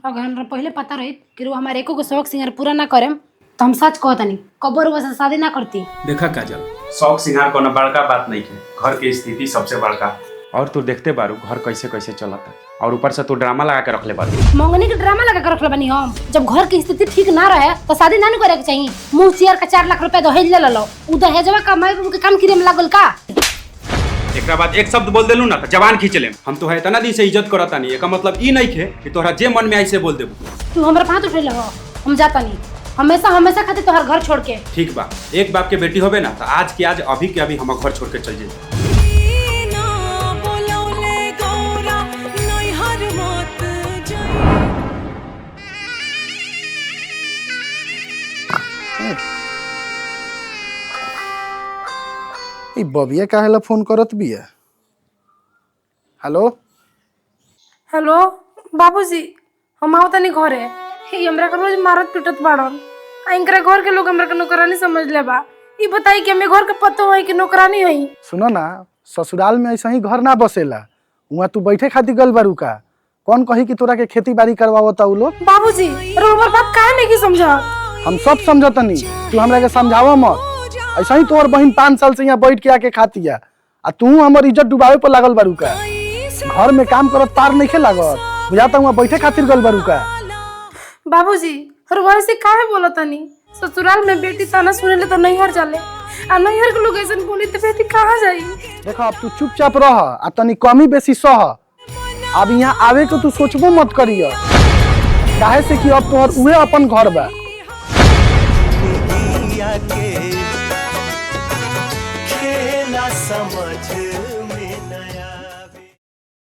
अगर हमरा पहले पता रही कि रो हमारे एको को शौक सिंगार पूरा ना करेम तो हम सच कहतनी कबर वैसे शादी ना करती। देखा काजल, शौक सिंगार कोनो बड़का बात नहीं है, घर के स्थिति सबसे बड़का। और तू देखते बारू घर कैसे कैसे चलता, और ऊपर से तू ड्रामा लगा के रखले बारू। मंगनी के ड्रामा लगा के रखले बानी हम। जब घर की स्थिति ठीक ना रहे तो शादी ना करे के चाहिए। मुंह चेयर का 4 लाख रुपया दहेज ले लो, उ दहेजवा कमाई के काम किरे में लागल का। एकरा बाद एक शब्द बोल देलू ना तो जवान खींच लेम। हम तो है इतना दिन से इज्जत करता नहीं, एका मतलब ई नहीं है कि तोहरा जे मन में आई से बोल देबू। तू हमरा हाथ उठे हो, हम जाता नहीं हमेशा हमेशा खातिर तोहर घर छोड़ के। ठीक बा, एक बाप के बेटी होबे ना तो आज के आज अभी के अभी हम घर छोड़ के चल जाए। ई बबिया काहेला फोन करत बिया। हेलो हेलो बाबूजी, हम आवतनी घरे। हे हमरा के रोज मारत पीटत बाड़न। आ इनकरा घर के लोग हमरा के नौकरानी समझ ले बा। ई बताई कि हमें घर के पतो है कि नौकरानी है। सुनो ना, ससुराल में ऐसा ही घर ना बसेला। वहाँ तू बैठे खातिर गल बारू का? कौन कही कि तोरा के खेती बाड़ी करवावता उ लोग? बाबूजी रोबर बात काहे नहीं की समझा? हम सब समझतनी, तू हमरा के समझावा मत। ऐसा ही तोहर बहन 5 साल से यहाँ बैठ के आके खातिया, आ तू हमर इज्जत डुबावे पर लागल बारू का? घर में काम करत पार नहीं लागत, बुझाता वहाँ बैठे खातिर गल बारू का? बाबूजी रोबर से काहे बोलतनी? ससुराल में बेटी ताना सुनेले तो नैहर जाले, आ नैहर के लोग ऐसन बोली तो बेटी कहाँ जाई? देखो अब तू चुपचाप रह, आ तनी कमी बेसी सह। अब यहाँ आवे के तू सोचबो मत करियो, काहे से कि अब तोहर उहे अपन घर बा।